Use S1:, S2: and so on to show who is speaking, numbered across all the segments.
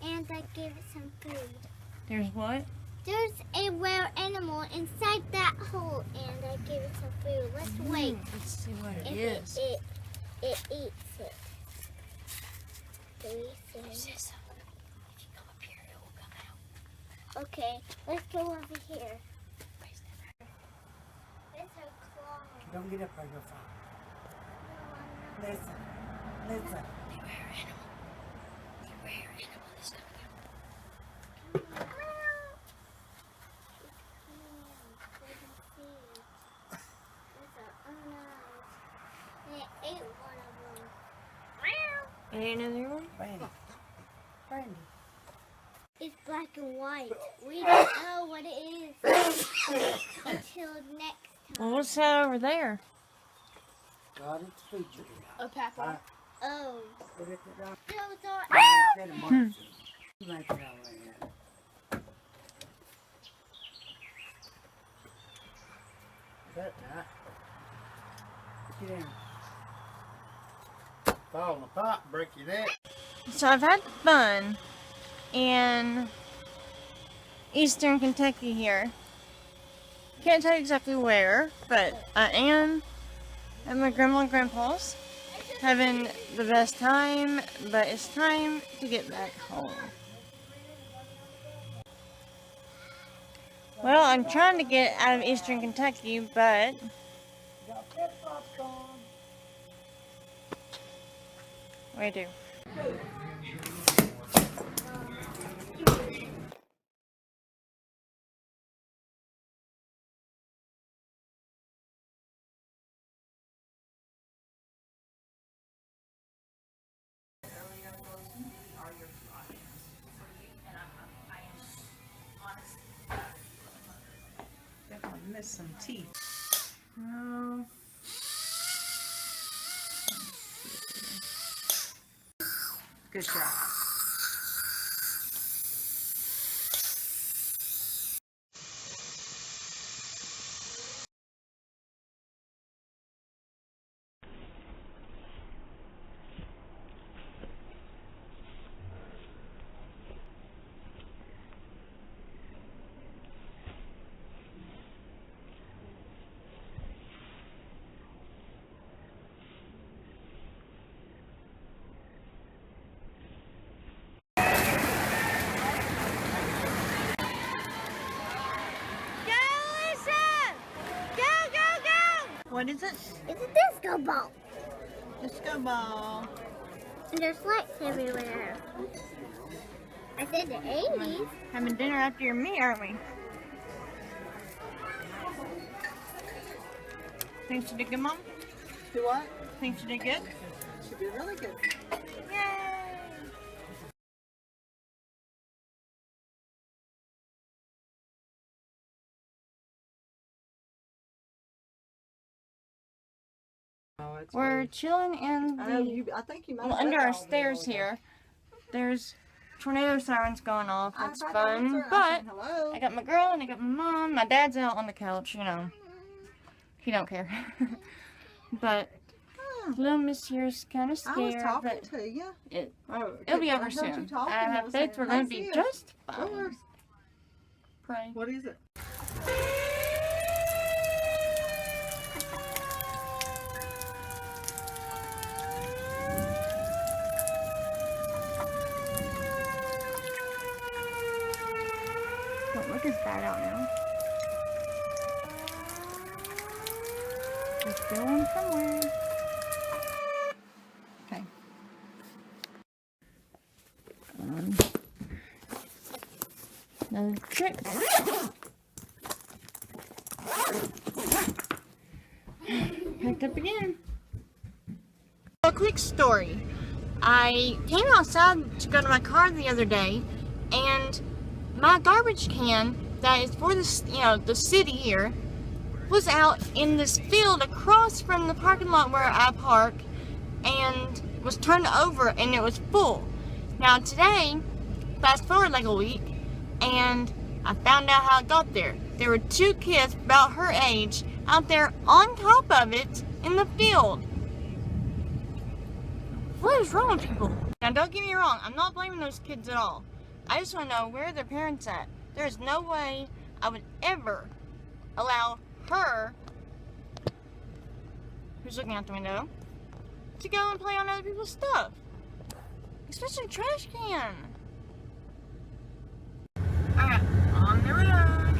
S1: and I gave it some food.
S2: There's what?
S1: There's a rare animal inside that hole, and I gave it some food. Let's wait.
S2: Let's see what it
S1: If
S2: is.
S1: It eats it.
S2: If you come up here, it will come out.
S1: Okay, let's go over here. It's a claw.
S3: Don't get up on your phone.
S1: No, I'm not.
S3: Listen.
S2: The rare animal is coming out.
S1: It ate one of them.
S2: And another one?
S3: Brandy.
S1: It's black and white. We don't know what it is until next time.
S2: Well, what's that over there?
S3: God, it's featured.
S4: A papa.
S1: Oh,
S3: Put it down.
S1: those are
S3: Instead of marching. You make it all right. That night. Get down. Fall in the pot, break your neck.
S2: So I've had fun in Eastern Kentucky here. Can't tell you exactly where, but I am at my grandma and grandpa's having the best time, but it's time to get back home. Well, I'm trying to get out of Eastern Kentucky, but
S3: Got flip-flops on.
S2: what do I do?
S5: Definitely missed some teeth.
S2: Oh.
S5: Good job. What is it?
S1: it's a disco ball.
S5: Disco ball.
S1: And there's lights everywhere. I said the 80s.
S2: Having dinner after your meat, aren't we? Think she did good, Mom?
S5: Do what?
S2: Think she did good?
S5: Should be really good.
S2: Yay!
S5: Oh, it's
S2: We're
S5: weird.
S2: chilling in
S5: I know
S2: the
S5: I think you might
S2: well,
S5: have
S2: under
S5: said
S2: our
S5: that
S2: stairs
S5: already.
S2: here. There's tornado sirens going off.
S5: I
S2: It's
S5: tried to
S2: fun,
S5: answer,
S2: but
S5: I said hello.
S2: I got my girl and I got my mom. My dad's out on the couch, you know. He don't care. But little Miss here's kind of
S5: I was
S2: scared,
S5: talking
S2: but
S5: to you.
S2: it'll be
S5: I
S2: over
S5: heard you
S2: soon.
S5: talking,
S2: I
S5: I
S2: have
S5: was
S2: faith
S5: saying,
S2: we're going
S5: "I
S2: to
S5: see
S2: be
S5: it."
S2: just
S5: Of
S2: fine.
S5: course.
S2: Pray.
S5: What is it?
S2: Don't look as bad out now. It's going somewhere. Okay. Another trick. Packed up again. A quick story. I came outside to go to my car the other day, and my garbage can that is for the, the city here was out in this field across from the parking lot where I park, and was turned over and it was full. Now today, fast forward like a week, and I found out how it got there. There were two kids about her age out there on top of it in the field. What is wrong with people? Now don't get me wrong, I'm not blaming those kids at all. I just want to know where are their parents at. There's no way I would ever allow her, who's looking out the window, to go and play on other people's stuff. Especially a trash can. Alright, on the road.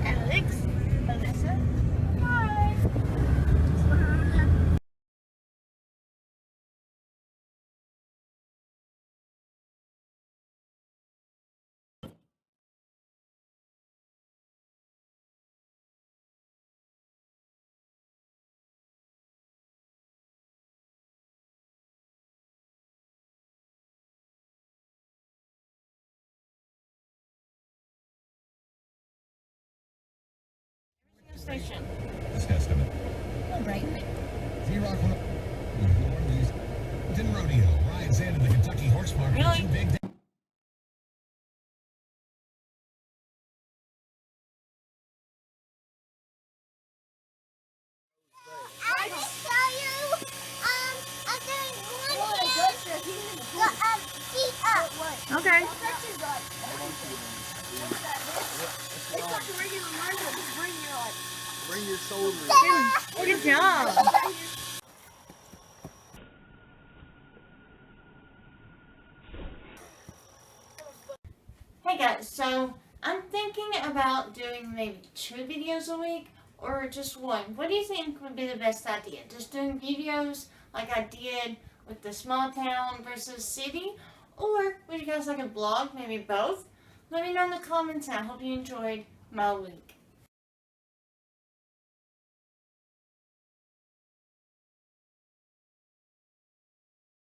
S2: Alex, Alyssa, bye. Station.
S4: This estimate.
S2: All right.
S4: Z-Rock 1. Didn't rodeo. Rides into the Kentucky Horse Market.
S2: Really?
S4: Too big.
S1: I can tell you, I'm doing one feet up.
S2: Okay.
S3: It's like a regular marker. Just bring your shoulders.
S2: Good job. Hey guys, so I'm thinking about doing maybe 2 videos a week or just one. What do you think would be the best idea? Just doing videos like I did with the small town versus city? Or would you guys like a vlog? Maybe both? Let me know in the comments and I hope you enjoyed my week.